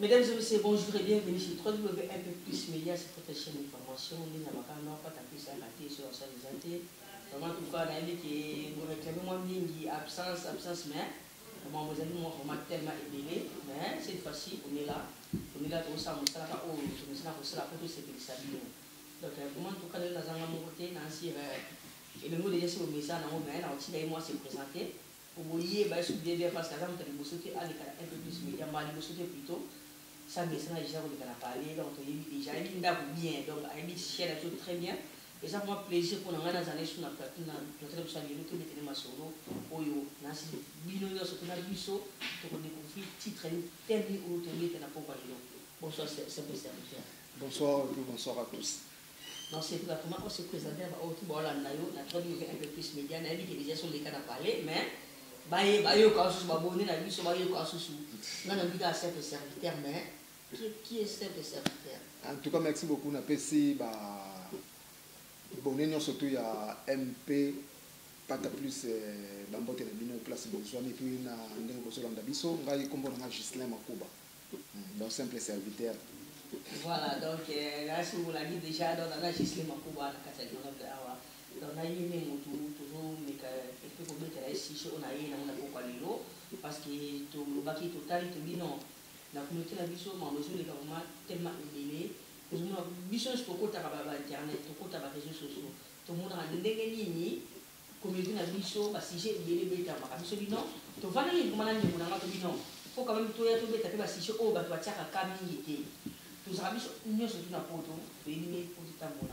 Mesdames et messieurs, bonjour et bienvenue sur www.un-peu-plus Média, c'est votre chaîne d'information. Les avocats pas tapé ça raté sur la salle des intés. Vraiment, en tout cas, on a dit que vous réclamez moins bien absence, mais comment vous avez moi vraiment tellement ébélé. Mais cette fois-ci, on est là pour ça, on sera pas haut, on sera pour ça, pour tout ce qui est donc, comment en tout cas, dans un moment côté, Nancy, et le mot déjà sur le message, on a aussi moi c'est présenté. Vous voyez, sur bien parce que vous avez sauté à un peu plus Média, vous sauté plutôt. Ça mais ça déjà on a parlé donc déjà il m'a bien donc il cher tout très bien et ça moi plaisir pour nous dans années sur la plateforme ça nous que mettre ma solo oyo na si bino yo so na biso to ko découvrir titre terme ou to mettre na pourquoi lelo bonsoir c'est serviteur bonsoir à tous non c'est pour comment on se présenter au tout bon là na yo na traduire un peu plus Média na dit que déjà sur les cas à parler mais bayo quand je m'abonner na biso bayo quand sous na na biga c'est serviteur mais qui est ce serviteur? En tout cas, merci beaucoup. On a passé bonne surtout il y a MP pas plus d'embotte de bino place bonsoir et puis na ndenge boso landa biso ngai kombo na Gislain Makuba. Donc simple serviteur. Voilà, donc là si vous l'avez déjà dans la Gislain Makuba na kata na awa. Donc na yini mutu toujours mais que peut ko mettre là ici on a yé na na ko lelo parce que to baki total to bino la communauté la vision mais mesure les vraiment tellement élevée que nous vision sur côté à internet sur côté à réseaux sociaux tout le monde a ndenge nini communauté la vision si j'ai élé beta ma vision bino to vana ni kuma na ni mona to bino faut quand même to ya to beta pe si j'ai oh ba to atia ka mingi to za vision union sur na poto to éliminé pour ta mona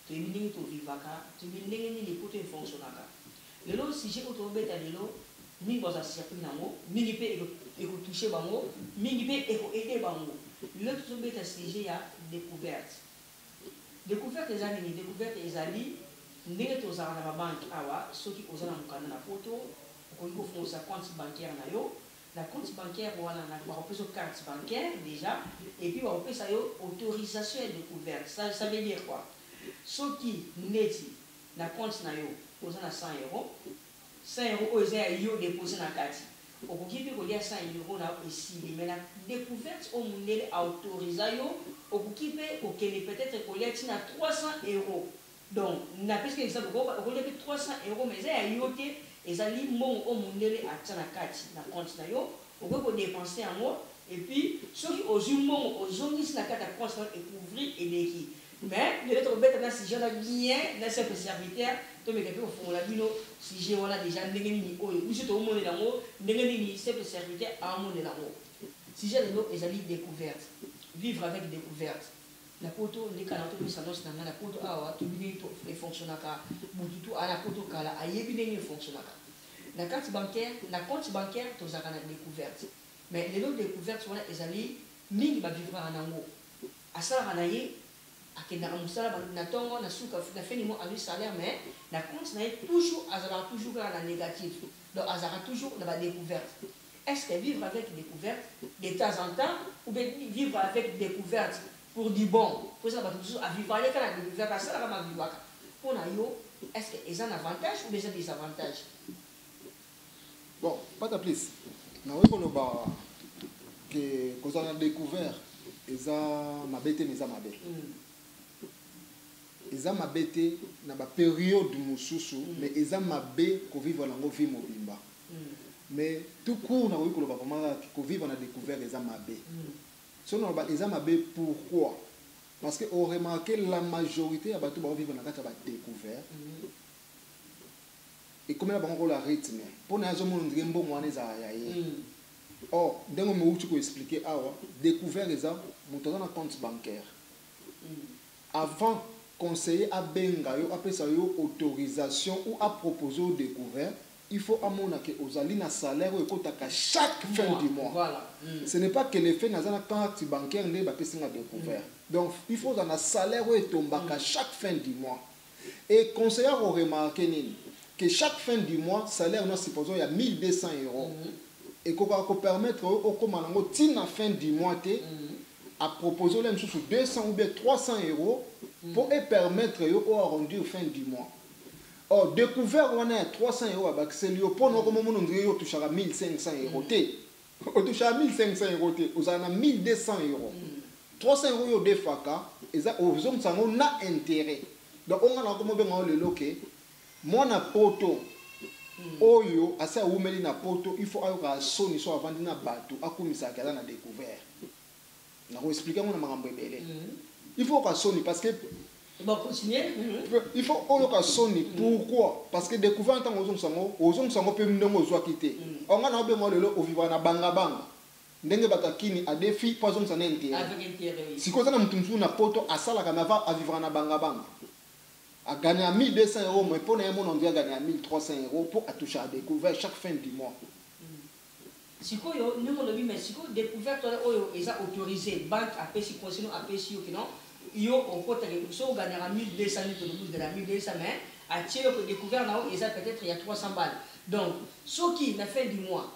to éliminé to vivaka to ndenge nini poto fonctionnaka lelo si j'ai auto beta lelo mingi boza surpris nango mingi pe eko toucher bango mingi pe eko aider bango le tout beta sujet ya découverte ezali ndenge tozala na banque awa soki ozala mukanda na photo okoki kofongosa compte bancaire na yo la compte bancaire wana na bakopesa carte bancaire déjà et puis bakopesa yo autorisation ya découverte ça veut dire quoi soki neti na compte na yo oza na 100 euros 100 euros oyo eza ya yo déposé na kati okoki mpe kolia 100 euros na esili mais na découverte oyo mondele autorisa yo okoki mpe kokende peut-être kolia ntina 300 euros donc napesi ke exemple okolia mpe 300 euros mais eza ya yo te ezali mbongo oyo mondele atia na kati na compte na yo okoki kodepense yango et puis soki ozwi mbongo ozongisi na kati ya compte na yo ekouvrir eleki mais de l'autre côté, si j'ai bien dans ce serviteur, tu me dis au fond la bino, si j'ai voilà déjà n'engagé oh, ou si tu au monde de l'amour, n'engagé ce serviteur à un monde de l'amour. Si j'ai les autres, ils allaient découverte, vivre avec découverte. La poto, les canaux, tout ça, dans la poto, ah, tout bien et fonctionne à tout à la poto, kala, à yébiner fonctionne à la carte bancaire, la compte bancaire, tu as la découverte. Mais les autres découvertes, ils allaient, ming va vivre en amour. À ça, on a akenda musala na tongo na suka na fini mo alu salaire mais la compte na toujours azala toujours na négatif donc azala toujours na ba découverte est-ce que vivre avec découverte de temps en temps ou bien vivre avec découverte pour du bon pour ça va toujours à vivre avec la découverte ça la ma vivre pour na yo est-ce que ils ont un avantage ou des désavantages bon pas de plus na we kono ba que cause on a découvert eza mabete mais eza mabe eza mabete na ba période mususu mais eza mabe ko vivre nango vie mobimba mais tout court na ko loba vraiment ko vivre na découvert eza mabe sono ba eza mabe pourquoi parce que on remarqué la majorité ya bato ba vivre na kata ba découvert et comme la bango la rythme pour na zo mon ndenge mbongo wana eza ya ye or ndengo me uti ko expliquer awa découvert eza moto na compte bancaire avant conseiller à Bengayo, après ça, autorisation ou à proposer au découvert, il faut amener que aux alines salaire ou à chaque fin du mois. Voilà. Ce n'est pas que l'effet n'a pas carte bancaire n'est pas découvert. Donc il faut un salaire ou tomber à chaque fin du mois. Et conseiller a remarqué que chaque fin du mois, salaire nous supposons il y a 1200 euros. Et qu'on va permettre au commandant à fin du mois à proposer même sous 200 ou bien 300 euros pour permettre au arrondi au fin du mois. Or, découvert on a 300 euros à Baxelio pour nous comme on touche à 1500 euros. au touche à 1500 euros, vous en avez 1200 euros. 300 euros yo defaka, et ça, aux hommes, ça a intérêt. Donc, on a comme le loquet, moi, na poto, oyo, à ça, oumeli na poto, il faut avoir son histoire avant de na bateau, à comme ça, qu'elle a découvert. On va expliquer mon amant bébé. Il faut qu'on sonne parce que. Bon, continuez. Il faut qu'on sonne. Pourquoi? Parce que découvrir en tant aux hommes sont peu mieux aux oies quitter. On a un peu moins le lot au vivant à banga banga. Ndenge batakini a des filles pas son intérêt. Avec intérêt. Si qu'on a un tumsou na poto à ça la canava à vivre à banga banga. À gagner à 1200 euros, mais pour un monde on doit gagner à 1300 euros pour toucher à découvrir chaque fin du mois. Si quoi yo, nous on le dit mais si quoi découvert toi oyo ils ont autorisé banque à payer si conseil à payer si non, yo on peut te so gagner à 1200 de la 1200 mais à tirer que découvert là ils ont peut-être il y a 300 balles. Donc ce qui na fin du mois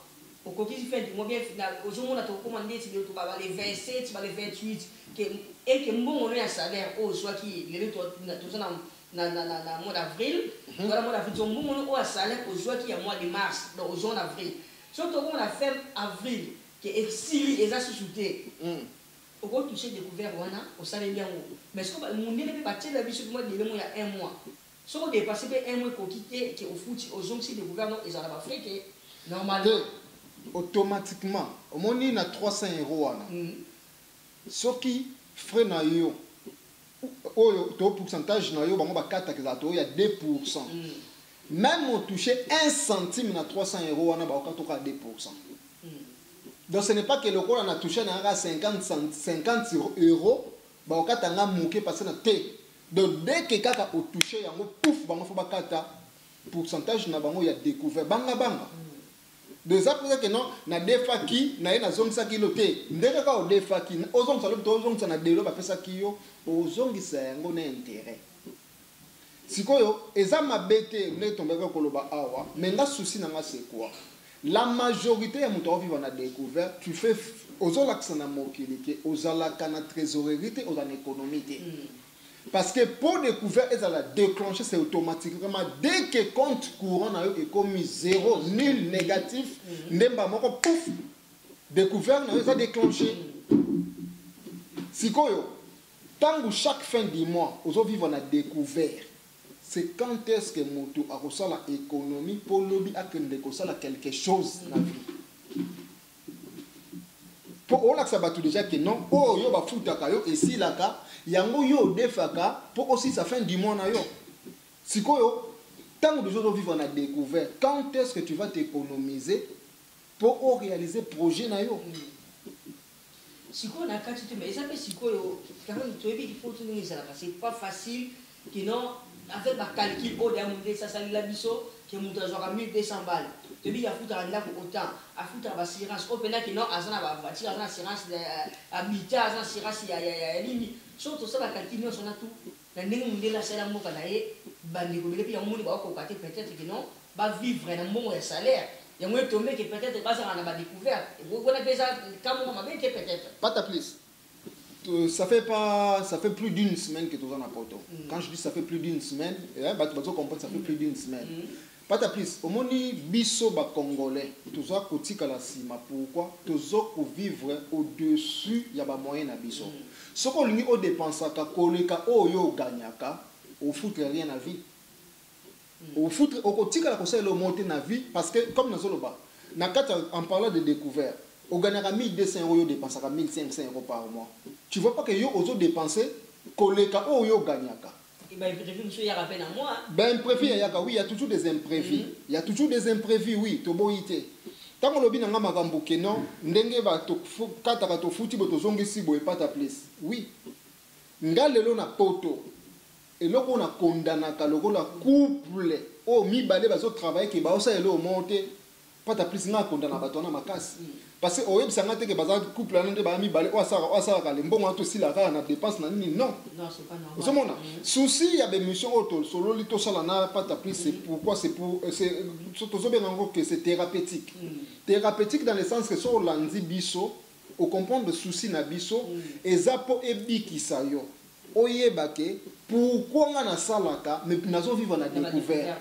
au côté fin du mois bien final aux gens on a commandé si tu vas les 27 tu vas les 28 et que bon on a un salaire au soit qui les tout ça na mois d'avril voilà mois d'avril on bon on a un salaire au soit qui a mois de mars donc au jour d'avril surtout on a fait avril qui est si les a sous-souté au côté toucher découvert voilà au salaire bien mais ce que mon ne peut pas tirer la vie sur moi de il y a un mois si on dépasse un mois pour quitter qui au foot aux gens si découvert non ils en a fait que normalement automatiquement au moins il y a 300 euros ce qui frais na yo au pourcentage na yo bango ba 4 il y a 2%. Même on touchait 1 centime na 300 euros on a ba 2%. Donc ce n'est pas que le cours on a touché na 50 euros ba okatanga muke parce na té. Donc dès que kaka au touché yango pouf bango fa ba kata pourcentage na bango ya découvert banga. Deux après que non na defaki na ina zongisa kilo te ndenge ka o defaki ozongisa lo to ozongisa na delo ba pesa kiyo ozongisa yango na intérêt sikoyo eza mabete ne tombeka koloba awa mais nga souci na nga c'est quoi la majorité ya muto vivre na découvert tu fais ozolakisa na mokili ke ozalaka na trésorerie te ozana économie te. Parce que pour découvrir, ils la déclencher, c'est automatiquement. Dès que compte courant est commis zéro, nul, négatif, pouf, découvert, ils ont déclenché. Si tant que chaque fin du mois, vous vivez la découvert, c'est quand est-ce que Moto a reçu l'économie pour lobby à quelque chose dans la vie. Pour on a ça déjà que non, oh yo ba futaka yo et si la ka yango yo defaka pour aussi ça fin du mois na yo. Sikoyo tant que nous vivons na découvert, quand est-ce que tu vas t'économiser pour réaliser projet na yo? Sikoyo na kati te mais ça fait sikoyo quand même tu es il faut tenir ça parce que c'est pas facile que non avec ma calcul au dernier ça la biso que mon trésor 1200 balles. Tu dis, il y a autant, à foutre à l'assurance, au pénal qui n'a pas de voiture, à l'assurance d'habitat, à l'assurance, il y a une ligne. Surtout ça, la calculation, on a tout. La ligne de la salle à Mokanae, Bandéco, et puis on va peut-être que non, va vivre un bon salaire. Il y a moins de tomber que peut-être pas en avoir découvert. Vous connaissez ça, quand on m'a dit peut-être. Pas ta plus. Ça fait plus d'une semaine que tu es en Porto. Quand je dis ça fait plus d'une semaine, tu comprends ça fait plus d'une semaine. Pas ta plus. Au moins, biso ba congolais, tous à côté la sima. Pourquoi? Tous à vivre au-dessus y a ba moyen na biso. Ce qu'on lui au dépense ka koleka o yo gagnaka, au foutre rien à vie. Au foutre au côté la conseil le monter na vie parce que comme nous sommes là, na en parlant de découverte. Au gagnera 1200 euros, dépenser 1500 euros par mois. Tu vois pas que yo ozo dépenser koleka o yo gagnaka. Ben imprévu monsieur y a rappel à moi. Ben imprévu oui, il y a toujours des imprévus. Il y a toujours des imprévus oui, to boité. Tant que lobi nanga makambo ke non, ndenge ba to kata ka to futi bo to zongisi bo e pas ta place. Oui. Ngalelo na poto. Et loko na kondanaka loko la couple o mibale bazo travailler ke ba osa elo monter. Pas ta plus na condamna batona makasi parce que au web sanga te que bazar couple là ndé ba mi balé o ça ka le mbongo to sila ka na dépense na nini non c'est pas normal. Au moment souci il y a des missions auto solo lito sala na pas ta plus c'est pourquoi c'est pour c'est surtout bien encore que c'est thérapeutique thérapeutique dans le sens que sur landi biso au comprendre le souci na biso ezapo ebikisa yo oyebake pourquoi on a salaka mais nazo vivre na découvert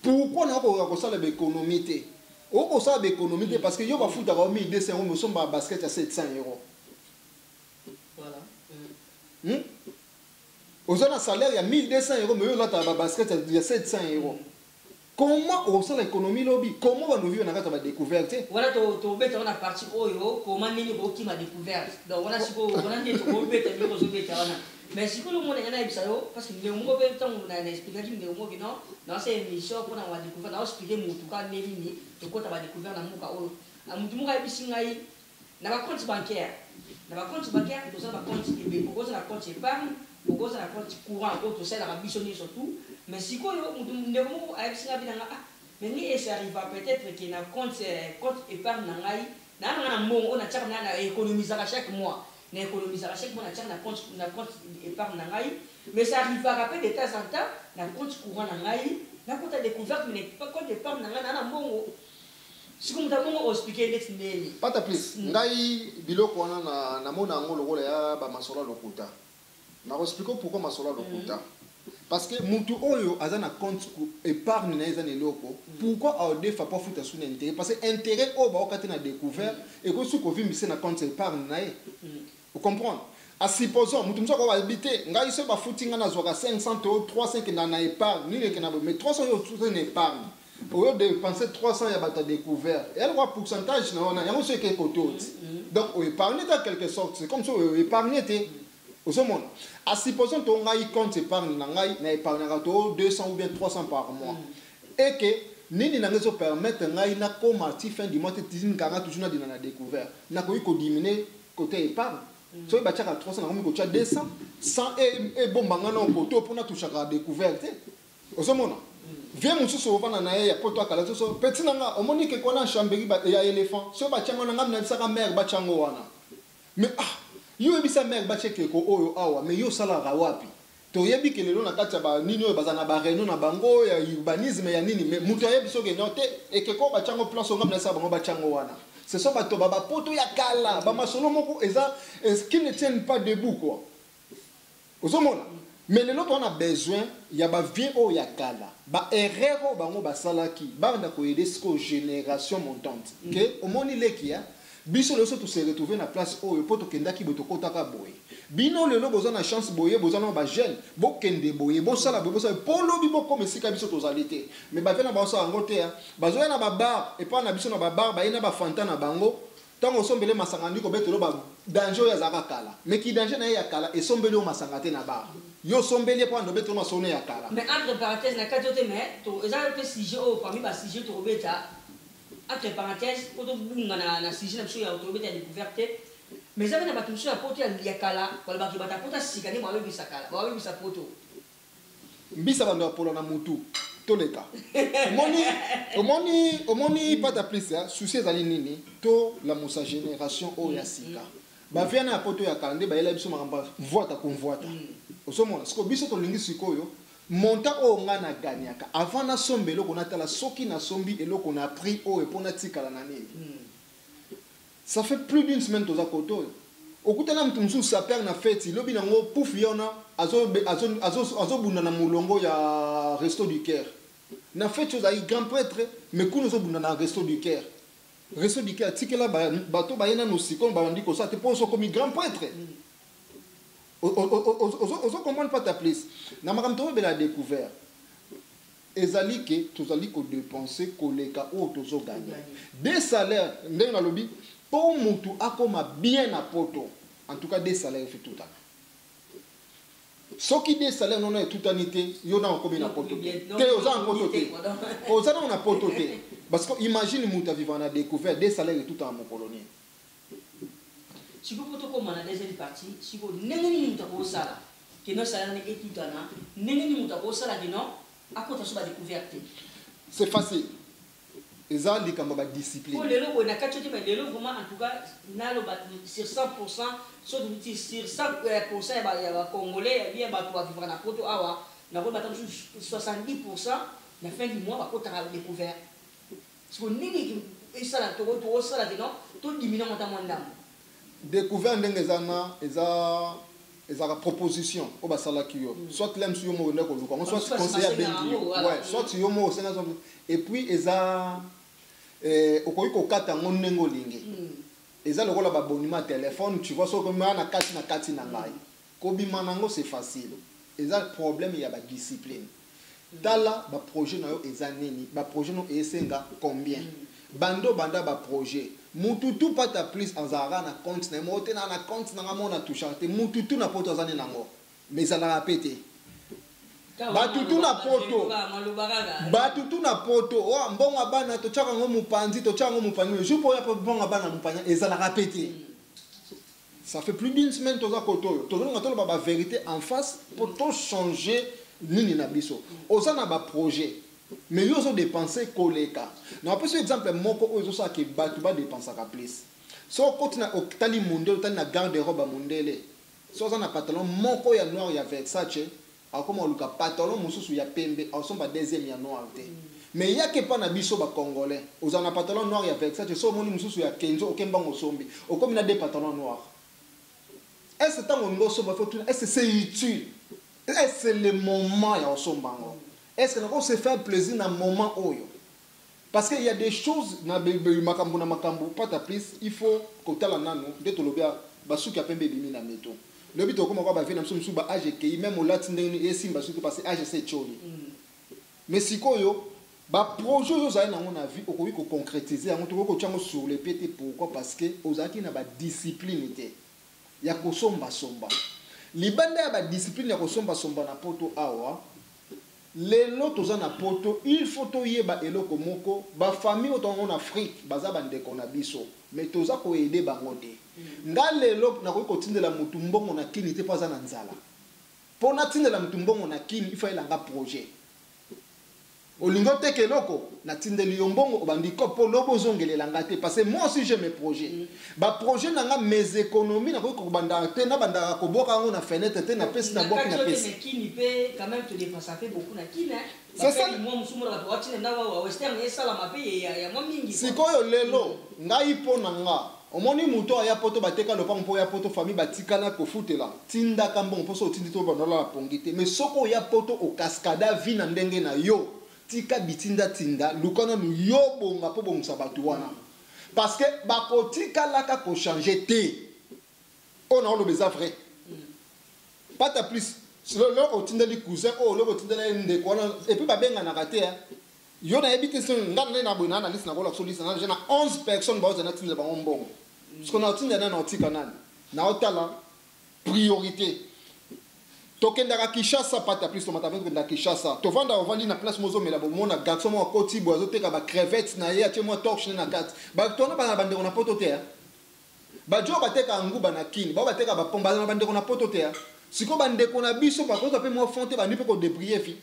pourquoi on a ko sala l'économie au ça d'économie parce que yo va foutre à 1200 euros, mais son basket à 700 euros. Voilà. Aux un salaire il y a 1200 euros, mais là tu as basket il y a 700 euros. Comment on sait l'économie lobby? Comment on vit on a ta découverte? Voilà, tu as une partie oyo, comment on qui m'a découverte. Donc on a dit on a dit mais si vous le monde est parce que nous avons expliqué que nous avons dans ces émissions pour avoir découvert, nous avons expliqué que nous avons découvert dans compte bancaire. Dans compte bancaire, nous avons un compte épargne, nous avons un compte courant, nous avons un surtout. Mais si vous avez mais ça arrive peut-être qu'il y a un compte épargne, on a économisé chaque mois. On économise chaque mois, on a compte épargne, mais ça arrive à rappeler de temps en temps, on a compte courant, on a compte découverte, mais pas compte épargne, si vous avez expliqué, pas ta plus. Ngai biloko wana na mona ngo lokola ya ba masola lokuta. Na expliquer pourquoi masola lokuta. Parce que mutu oyo azana compte épargne na ezana loko. Pourquoi a des fois pas foutre sous intérêt parce que intérêt au ba okati na découvert et que sous covid c'est na compte épargne na. Vous comprenez? À supposons mutu mso ko habiter ngai se ba foutinga na zoka 500 euros 300 que na épargne ni le que na mais 300 euros sous une épargne. Au lieu de penser 300, il y a découvert. Et elle voit pourcentage, il y a un seul côté. Donc, on épargne en quelque sorte. C'est comme ça, on épargne. Au monde. À supposons que tu as un compte épargne, tu as épargné 200 ou bien 300 par mois. Et que, ni na ngezo permettre ngai na koma ti fin du mois te tizine kanga toujours na na découvert. Na ko diminuer côté épargne. So ba chaka 300 na ko cha 200, 100 et bon bangana au côté pour na toucher à découverte. Au monde. Viens mon sous au vent na ya poto akala so petit nanga o moni ke kona chamberi ba ya éléphant so ba chango nanga na bisaka mère ba chango wana mais yo ebisa mère ba cheke ko oyo awa mais yo sala ga wapi to yebi ke lelo na kati ba nini oyo bazana ba réunion na bango ya urbanisme ya nini mais muto yebi so ke note et ke ko ba chango place ngam na sa bango ba chango wana c'est ça ba to ba poto ya kala ba masolo moko eza qui ne tiennent pas debout quoi ozomona. Mais le lot on a besoin, il y a des vieux au yakala, ba erreur bango ba salaki, ba na ko aider cette génération montante. Que au moni lekia, biso le so to se retrouver na place o poto kenda ki boto kota ka boy. Bino le lo bozana chance boye bozana ba jeune, bo kende boye, bo sala bo sala polo bibo comme sika biso to zalité. Mais ba vena ba sa ngote ya, bazoya na ba bar et pas na biso na ba bar, ba ina ba fanta na bango. Tant on sombele masangani ko betelo ba danger ya zaka kala. Mais ki danger na ya kala et sombele o masangate na bar. Yo sombeli pour ando beto masone ya kala. Mais entre parenthèses na katote mais to eza pe sujet o parmi ba sujet to beta entre parenthèses pour to bunga na sujet na biso ya to beta découverte mais ça na ba tumso ya poto ya kala kwa ba ki bata pota sikani ba webi sakala ba webi sa poto mbisa bando polo na mutu to leka omoni pas d'applis ya souci ezali nini to la musa génération o ya sika ba viana ya poto ya kala nde ba yela biso makamba voita konvoita osomona siko biso to lingi sikoyo monta o ngana ganiaka avant na sombelo kona tala soki na sombi eloko na prix o epona tikala na nini ça fait plus d'une semaine toza koto okutana mtu msusu sa père na fête lobi nango pouf yona azo bunda na mulongo ya resto du Caire na fête oza grand prêtre mais kuno zo bunda na resto du Caire tikela bato bayena no sikon ba ndiko sa te poso comme grand prêtre. Ozo comprendre pas ta place. Na makamto be la découvert. Ezali ke tozali ko dépenser koleka o tozo gagner. Des salaires ndenge na lobi pour mutu akoma bien na poto. En tout cas des salaires fait tout à. Soki des salaires non est tout anité, yo na ko bien na poto. Te oza en poto te. Oza na poto te. Parce que imagine mutu vivant na découvert des salaires tout en mon colonie. Si vous pouvez comme la deuxième partie, si vous n'avez ni mutako sala, que nos salaires n'est tout à n'avez ni mutako sala que non, à quoi tu vas découverte. C'est facile. Et ça, les camarades ba discipline. Pour les lots, on a quatre types de lots vraiment en tout cas, n'alo sur 100%, sur 100%, il y a Congolais, il y a bah tu vas vivre na poto awa, na ko batam 70%, la fin du mois, bah quoi tu as découvert. Si vous n'avez et ça là, tu sala que non, tout diminue en temps mandam. Découvert ndengezana eza proposition au basala kiyo soit l'aime sur mo ndeko luka soit conseiller bengi ouais soit yo mo senga et puis eza okoki kokata yango ndenge olingi eza lokola babonima téléphone tu vois soki na kati na ngai kobima nango c'est facile eza problème ya badiscipline tala baprojet na yo eza nini baprojet no esenga combien banda baprojet mututu pata plus azara na compte na mote na compte na mona touchante mututu na poto azane nango mais ezalaka pe te batutu na poto o mbongo bana totyaka ngo mupanzi jour po ya mbongo bana mupanya ezalaka pe te. Ça fait plus d'une semaine toza koto tozolonga ba vérité en face pour tout changer nini na biso oza na ba projet mais yo zo dépenser koleka na pas exemple moko ozo sa ke batu ba dépenser ka plus so koti na okitali mundele tali na garde robe mundele so za na pantalon moko ya noir ya Versace akoma luka pantalon mususu ya pembe asomba deuxième ya noir te mais ya ke pa na biso ba congolais oza na pantalon noir ya Versace so moni mususu ya Kenzo okemba ngosombi okomi na deux pantalons noirs. Est-ce que c'est utile? Est-ce que c'est le moment ya osombango? Est-ce que on se fait plaisir dans le moment oyo? Parce qu'il y a des choses na makambo pas ta plus il faut que tala nano de to lobia basuki apembe bimi na meto. Le bito comme ba vena msusu ba age ke même olati ndeni esimba suki parce age c'est choli. Mais sikoyo ba projet yo za na ngona vie okoki ko concrétiser yango to ko tchango sur le pété pourquoi parce que ozaki na ba discipline te. Ya kosomba libanda ya ba discipline ya kosomba na poto awa lelo toza na poto il faut to yeba eloko moko ba famille otongo na Afrique baza bandeko na biso mais toza ko aider bango te nga lelo na ko tindela mutu mbongo na kini te paza na nzala pona tindela mutu mbongo na kini il faut elanga projet olingo te keloko na tindeli yombongo obandiko po lobo zongelela ngate parce que moi aussi j'ai mes projets ba projet nanga mes économies na ko banda te na banda ko boka ngo na fenêtre te na pesi na boka na pesi kini pe quand même te dépenser fait beaucoup na kini c'est ça moi musumu na ko atina na wa western et sala mape ya mo mingi sikoyo lelo ngai po nanga omoni muto aya poto bateka lopango po ya poto famille batikana ko futela tinda kambongo poso otindi to bandola pongite mais soko ya poto o cascada vi na ndenge na yo tika bitinda tinda lukana nu yobonga po bongsa batu wana parce que bakotika laka ko changer te on a le besoin vrai pas ta plus le otinda li cousin o le otinda la ndeko wana et puis babenga na kate yo na ebite so ngana na bona na liste na kola soliste na jena 11 personnes ba na tinda ba mbongo ce qu'on a tinda na otika nani na otala priorité tokenda Kinshasa pata plus tomata ventre na Kinshasa to vanda ovandi na place mozo mela bomona garçon mo koti bozo teka ba crevettes na ye atie mo torche na kat ba tona ba bandeko na poto te ba jo ba teka nguba na kini ba teka ba pomba na bandeko na poto te siko bandeko na biso pa ko pe mo fonte ba nipe ko débrier fi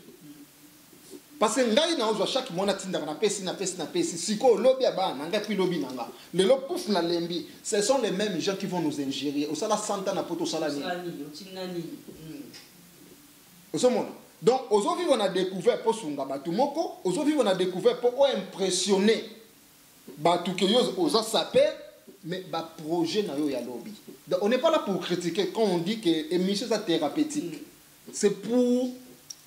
parce que ngai na ozo chaque mois na tinda na pesi siko lobi ba na ngai puis lobi nanga le lo pouf na lembi ce sont les mêmes gens qui vont nous ingérer au sala santa na poto sala ni donc aujourd'hui on a découvert pour sunga batu moko aujourd'hui on a découvert pour impressionner batu que yo oza saper mais ba projet na yo ya lobby donc on n'est pas là pour critiquer quand on dit que émission ça thérapeutique c'est pour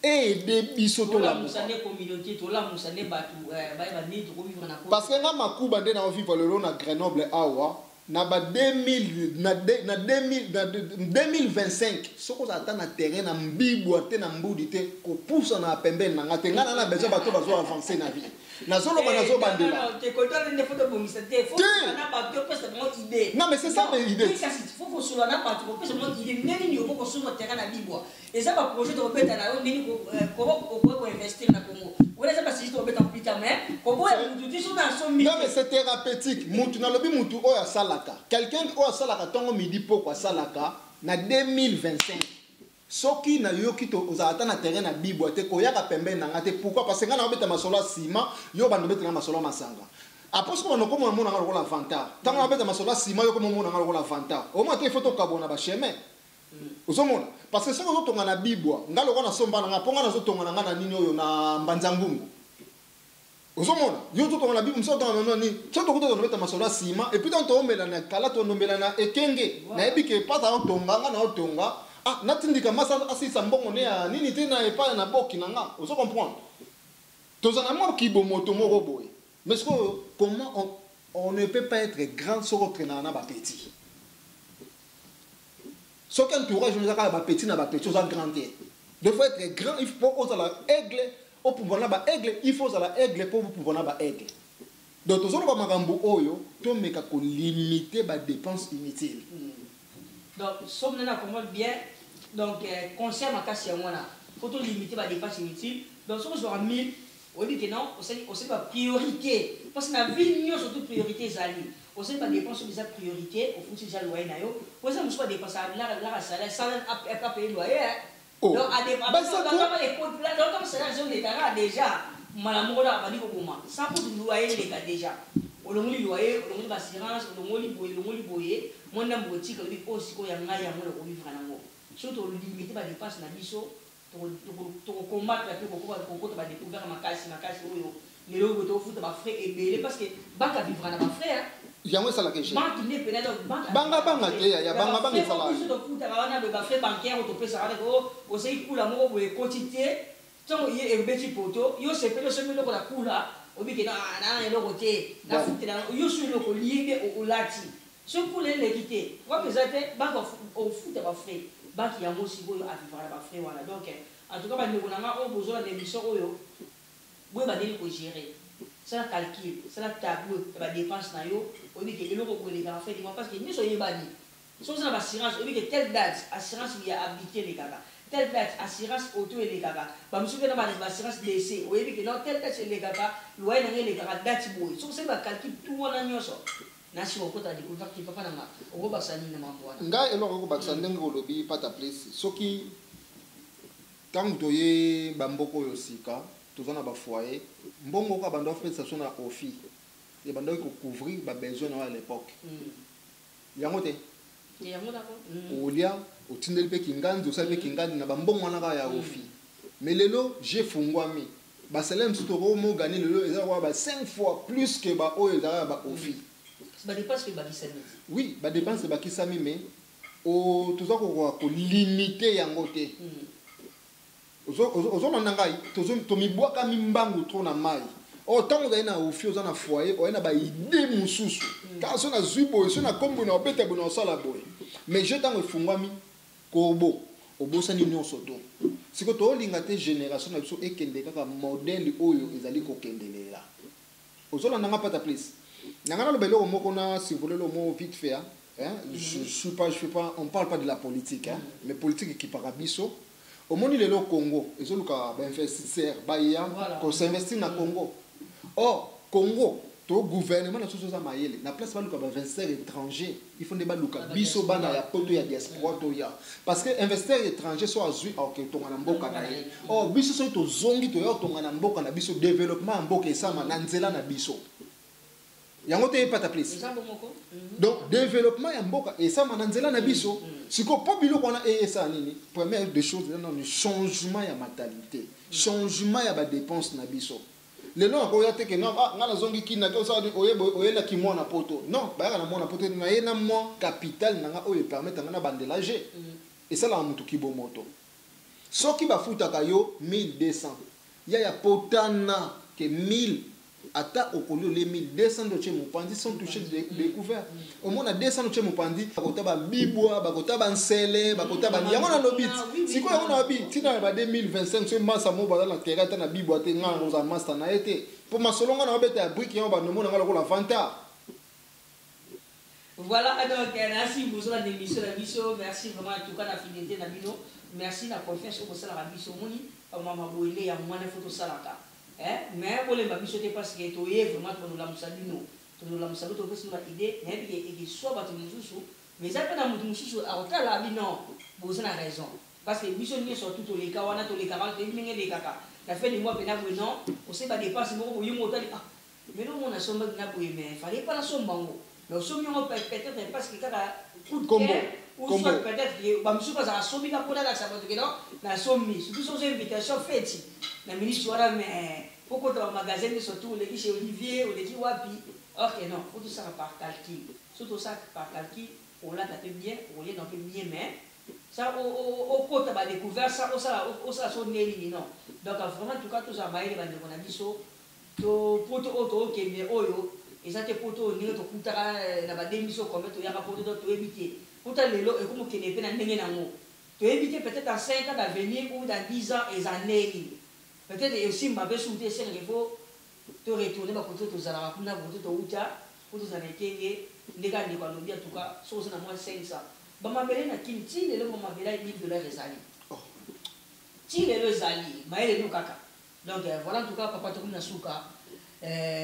aider biso to la communauté to la musane batu ba ni to vivre na parce que nga makuba nde na vivre le na Grenoble awa na ba 2025 soko za ta na terrain na mbibwa te na mbudi te ko poussa na pembeni na ngate ngana na besoin bato bazo avancer na vie na zolo bana zo bandela te ko to ne photo bomisa te faut na ba to pesa mo idée non mais c'est ça mes idées faut sur la ba to pesa mo idée neni ni ko sur terrain na bibwa et ça ba projet de repeta na yo neni ko investir na Congo wala ça ba si to beta pita mais ko boya mutu sur na so mi non mais c'est thérapeutique mutu na lobi mutu oya salaka quelqu'un oya salaka tongo midi poko salaka na 2025 soki na yo kito ozata na terrain na bibwa te ko yaka pembeni na ngate pourquoi parce que ngana obeta masolo sima yo bando beta na masolo masanga après ce qu'on a comme on a la vanta tant on obeta masolo sima yo comme on a la vanta au moins il faut to kabona ba chemin ozomona parce que soko to ngana bibwa ngalo kona somba na ponga na zo tonga na ngana nini oyo na mbanzangungu ozomona yo to ngana bibwa mso to ngana nini so to kuto beta masolo sima et puis tant to omela na kala to nombela na ekenge na ebike pata on tonga ngana o tonga ah natindika masa asisa mbongo ne ya nini te na epa na boki nanga ozo comprendre tozana mo kibo moto moko boye Mais comment on ne peut pas être grand sur autre nana ba petit. Ce qu'entourage nous a ba petit na ba petit, on a grandi. Il faut être grand, il faut qu'on la aigle, au pouvoir na ba aigle, il faut la aigle pour pouvoir na ba aigle. Donc tous on va makambo oyo, to meka ko limiter ba dépenses inutiles. Donc somme na comment bien donc conseil ma casse moi là, faut to limiter ba dépenses inutiles. Donc si on aura 1000 on dit que non, on sait pas priorité. Parce que la vie, nous surtout priorité, Zali. On sait pas dépenser des priorités, au fond, c'est déjà loyer. On sait pas dépenser là, salaire, sans pas payer loyer. Donc, à des moments, comme c'est la zone des carats déjà, Malamoura va dire au moment, sans pour loyer les gars déjà. On a mis loyer, on a mis l'assurance, on a mis boyer, mon nom boutique, on dit aussi qu'il y a un gars, on vit vraiment. Surtout, on limite la dépense dans l'ISO. Pour combattre beaucoup de découvert ma casse les lots de foot ma frère et belé parce que banque à vivre à ma frère yango ça la question banque n'est pas là banga te ya banga ça la de foot à la frais bancaire au topé ça avec au sei kula mo bo quantité tant il est petit poto yo c'est peut le semi le la kula au bi que na le côté la foot là yo sur le lié au lati ce pour les quitter représenter banque au foot à ma frère banque ya mo si bo à vivre à ma frère voilà donc en tout cas ba ndeko nanga o besoin de mission oyo boye ba deli ko gérer c'est la calcul c'est la tableau ba dépense na yo o bi ke eloko ko les gars fait parce que ni so yebani so ça ba assurance o bi que telle date assurance il y a habité les gars telle date assurance auto et les gars ba musu ke na ba assurance décès o bi que non telle date les gars loyer na les gars date boy so c'est ba calcul tout wana nyoso nasi okota découvert ki papa na o ba sani na mambo wana nga eloko ko ba sandenge ko lobi pata place soki tant toye bamboko yo sika tozana ba foyer mbongo ka bando fait ça son na ofi et bando ko couvrir ba besoin à l'époque yango te yango d'accord olia otindeli pe kingandi osali pe kingandi na bambongo na ka ya ofi mais lelo j'ai fungwami ba salaire msutoro mo gagner lelo eza kwa ba 5 fois plus que ba oyo eza ba ofi ba dépense que ba kisami oui ba dépense ba kisami mais o toza ko limiter yango te ozolanda ngai tomibwaka mimbangu tro na mai ntango ozali na ofi oza na foyer oye na baide mosusu kaka so nazwi boye so na kombo na obeta boye na osala boye mais je ntango efungwami kobo obosani nyonso to siko toolinga te génération na biso ekende kaka modele oyo ezali kokendelela ozolanda nga pata place nanga naloba eloko moko na survolelo mo vite fait je fais pas on parle pas de la politique mais politique ekipaka biso au monde le Congo ils ont le investisseur baya pour s'investir na Congo Congo to gouvernement na soso za mayele na place ba luka ba investisseur étranger il faut débat luka biso bana ya poto ya diaspora to ya parce que investisseur étranger so azui ok to ngana mboka na ye biso so to zongi to ya to ngana mboka na biso développement mboka esama na nzela na biso yango te pas ta place donc développement ya mboka esama na nzela na biso siko po biloko na esa nini première des choses c'est un changement ya mentalité changement ya ba dépense na biso le non ko ya te que non ngana zongi kina ko sa oyela ki mona poto non ba na mona poto na yena mo capital nga oyo permettre ngana bandelager et ça la mutu ki bomoto soki ba futa kayo 1200 ya potana que 1000 ata okolio les 1200 de chez Mopandi sont touchés découvert au moins 200 de chez Mopandi bakota ba bibwa bakota ba nsele bakota ba yango na lobit siko yango na bi tina ba 2025 ce massa mo ba na terata na bibwa te nga roza master na été pour ma solonga na beta ya brique yango ba no mona ngala ko la vanta. Voilà donc merci pour la démission la biso merci vraiment en tout cas la fidélité na bino merci la confiance au sala la biso moni mama boile ya mwana photo salaka mais pour les babiso te parce que to ye vraiment to la musalino to la musalo to pesi na idée mais et soit ba to mususu mais ça na mutu mususu a otala bi non vous avez raison parce que biso ni surtout to les kawana to les 40 mingi les kaka la fait des mois pena non on sait pas dépenser mo yo mo tali mais non on a somba na boye mais fallait pas la somba ngo mais somme on peut-être parce que kaka coup de combo ou soit peut-être que ba mususu pas somi na kona la sabato que non na somi surtout son invitation fête na ministre wala mais pourquoi dans le magasin surtout les chez Olivier ou les qui wapi ok non faut tout ça par calcul surtout ça par calcul on l'a tapé bien on l'a donc bien mais ça au côté ba découvert ça au ça son neli non donc vraiment en tout cas tout ça bailler ba de on a biso to poto auto kende oyo ezate poto ndenge to kutaka na ba démission comme to yaka poto to éviter puta lelo et comme kende pe na ndenge nango to éviter peut-être à 5 ans d'avenir ou dans 10 ans et années peut-être aussi mbabe souté c'est qu'il faut te retourner ba poto to zala kuna poto to uta poto za nekenge ndeka ndiko alobi en tout cas so na moins 500 ba mabele na kinti lelo ba mabele $1000 ezali ti lelo ezali maele no kaka. Donc voilà en tout cas papa tokomi na suka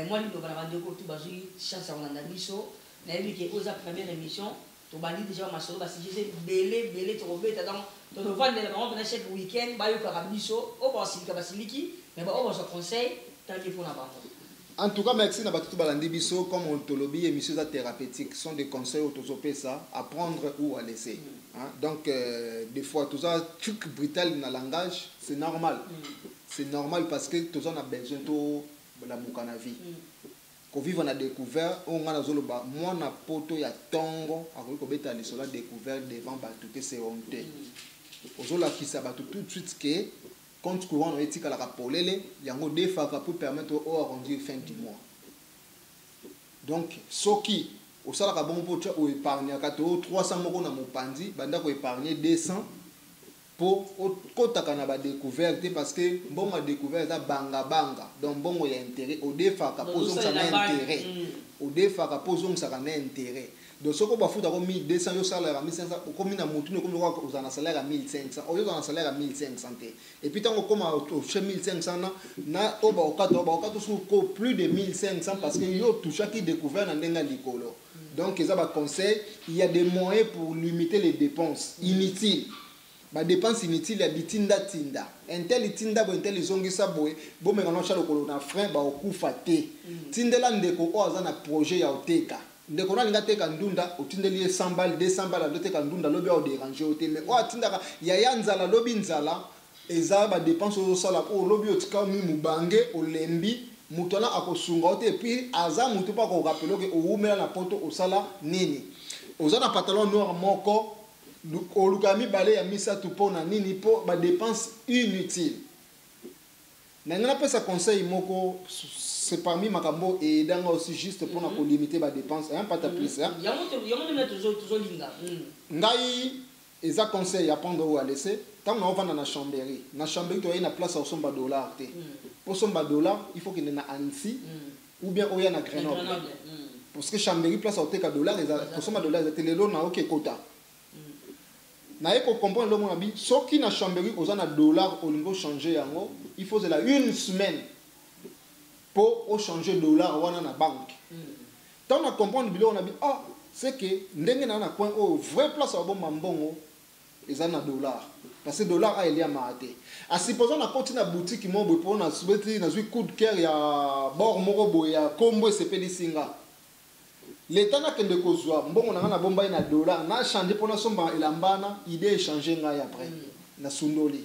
moi lindo bana bandeko tout bazui chance à nganda biso na yebi ke oza première émission to bandi déjà masolo basi j'ai belé to robeta donc to vendre la banque na chaque week-end ba yo ka biso o ba silika basiliki mais ba o ba conseil tant que pour na banque. En tout cas, merci à tout balandi biso comme on te lobby émissions thérapeutiques sont des conseils autosopé ça à prendre ou à laisser. Hein? Donc des fois tout ça truc brutal dans le langage c'est normal. C'est normal parce que tout ça on a besoin de la mukana vie. Quand vivre on a découvert on a zoloba moi na poto ya tongo a ko beta les sola découvert devant batuté c'est honte. Ozola qui ça batu tout de suite que compte courant éthique à la rapolele yango defaka pour permettre au arrondir fin du mois. Donc soki au sala ka bon pocha ou épargner kato 300 moko na mopandi banda ko épargner 200 pour kotaka na ba découverte parce que bon ma découverte za banga donc bon ya intérêt au defaka posons ça intérêt au defaka posons ça intérêt. Donc, si vous avez 1200 euros salaire à 1500, vous avez un salaire à 1500, vous avez un salaire à 1500. Et puis, quand vous avez 1500, vous avez plus de 1500 parce que vous avez touché qui découvert dans l'école. Donc, il y a un conseil, il y a des moyens pour limiter les dépenses inutiles. Les dépenses inutiles, il y a des tinda. Un tel tinda, un tel zongi saboé, bon, mais quand on a un frein, on a un coup faté. Tinda, on a un projet à oteka. Ndeko na ngate kandunda otindeli 100 balles 200 balles dote kandunda lobi au déranger ote mais o atindaka ya yanzala lobi nzala eza ba dépenses au sala pour lobi otika mi mubange olembi mutona akosunga ote puis aza mutu pa ko rappeler que oumela na poto osala nini ozana pantalon noir moko olukami balé ya misa tu pona nini po ba dépenses inutiles nangana pesa conseil moko c'est parmi makambo et dans aussi juste pour nous limiter les dépenses hein pas ta plus hein ngai eza conseil à prendre ou à laisser tant on va dans la chamberie tu as une place à somba dollar pour somba dollar il faut qu'il y ait na Annecy ou bien au y a na Grenoble parce que chamberie place à teka dollar pour somba dollar c'est le lot na OK quota na eko comprendre le mon abi soki na chamberie aux na dollar au niveau changer yango il faut la une semaine pour changer dollar wana na banque. Tant on a comprendre bilo on a dit ah c'est que ndenge na coin au vrai place au bon mambongo ils en a dollar parce que dollar a elia maate. A supposons na continue na boutique mo bo pour na souhaiter na zui coup de cœur ya bord moko bo ya kombo sepeli singa. L'état na kende kozwa mbongo na bomba na dollar na changer pour na somba elambana idée échanger ngai après na sundoli.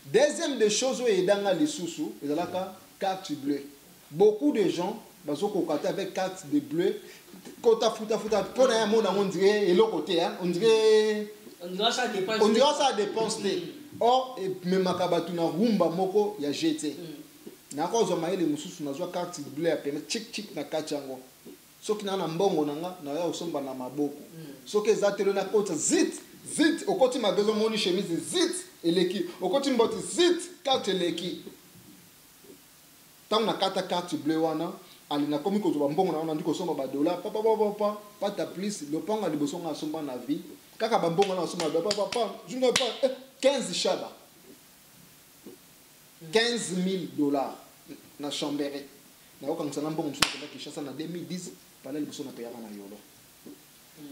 Deuxième des choses où edanga les sous ezalaka carte bleue. Beaucoup de gens bazo kokata avec carte de bleu kota futa pour un monde on dirait et l'autre côté hein on dirait ça dépense or même makabatu na rumba moko ya jeté na kozo maile mususu na zo carte bleu ya peme chik na kachango soki na mbongo nanga na ya osomba na maboko soki ezatelo na kota zit okoti mabezo moni chemise zit eleki okoti mboti zit carte eleki. Tant na kata carte bleue wana ali na komi ko zo mbongo na ndiko somba ba dollar pas ta plus le panga liboso nga somba na vie kaka ba mbongo na somba je ne pas 15 shaba 15,000 $ na chambere na okangisa na mbongo msuko na Kinshasa na 2010 pala liboso na payaka na yolo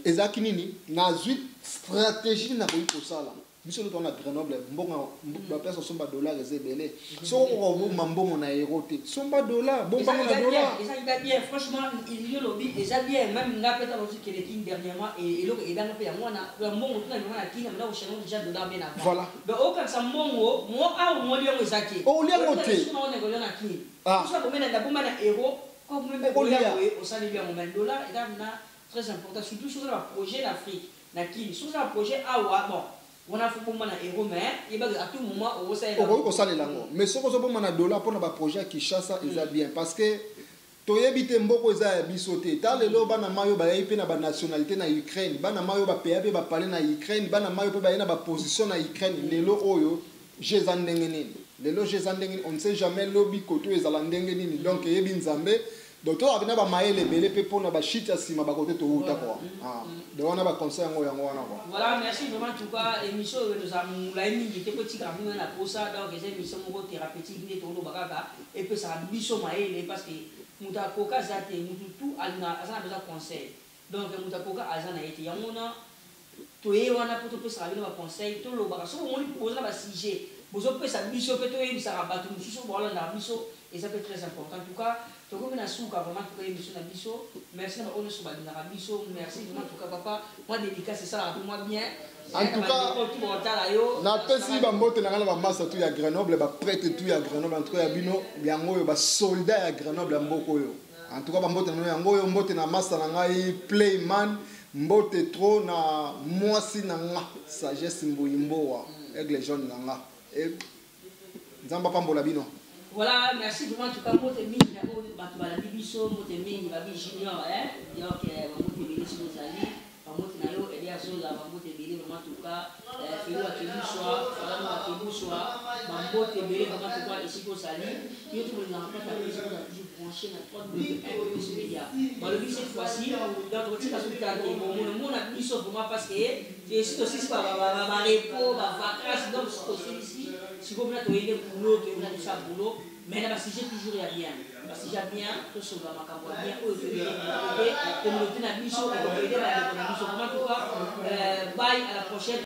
ezaki nini na zui stratégie na ko sala biso lo na Grenoble mbongo ba pesa somba dollar ezebele so ko mbongo na erote somba dollar bomba na dollar et ça il va bien franchement il y a lobby déjà bien même nga peta aussi que les king dernièrement et lo et dans pe ya mwana mbongo tuna na king na ko chano déjà dollar bien avant voilà mais au quand ça mbongo mo a mo lio ezaki o lio ngote on est na king tout ça comme na bomba na euro comme même au sali bien mo dollar et là très important surtout sur le projet l'Afrique na king sur le projet awa bon on a fait pour moi un héros, mais à tout moment, on sait. On sait lango. Mais ce que je veux dire, dollar pour un projet qui chasse ça, ils bien parce que toyebite mboko eza ya biso te ta lelo bana mayo ba yipe na ba nationalité na Ukraine bana mayo ba PAB ba parler na Ukraine bana mayo pe ba na ba position na Ukraine lelo oyo jeza ndenge nini lelo jeza ndenge on ne sait jamais lobby koto ezala ndenge nini donc yebi nzambe donc to abina ba maele belé pe pona ba shit ya sima ba kote to uta quoi donc on a ba conseil ngo yango wana quoi. Voilà, merci vraiment en tout cas émission nous a moula mingi te petit gravi na posa donc c'est émission mo thérapeutique ni to lo bakaka et puis ça biso maele parce que muta koka zate mutu tout alina azana besoin conseil donc muta koka azana été yamona toye wana poto pesa bino ba conseil to lo baka so moni poser ba sujet bozo pesa biso pe to yebisa rabatu mususu bola na biso et ça peut être très important en tout cas to ko na suka vraiment to émission na biso merci na ono so ba na biso merci vraiment en tout cas papa moi dédicace c'est ça moi bien en tout cas na pesi ba mbote na ngala ba massa tout ya Grenoble ba prêtre tout ya Grenoble entre ya bino yango yo ba soldat ya Grenoble mboko yo en tout cas ba mbote na yango yo mbote na massa na ngai playman mbote trop na mwasi na nga sagesse mboyimbo wa aigle jaune na nga et nzamba pambola bino. Voilà, merci vraiment en tout cas mbote mingi na ko bato bala biso mbote mingi ba bi junior donc mbote mingi sur zali mbote na yo Elias Zola mbote mingi vraiment en tout cas Felo Akebuswa Fala Akebuswa mbote mingi vraiment en tout cas ici ko sali yo tout le monde n'a pas toujours branché na 3 plus média bon le but cette fois-ci donc on tire sur le terrain mon a biso vraiment parce que c'est aussi pas ba repo ba vacances donc c'est ici si vous voulez trouver boulot que vous avez ça boulot mais là si j'ai toujours rien parce que j'ai bien tout sur ma campagne bien au fait communauté na biso et communauté na biso comment tout cas bye à la prochaine.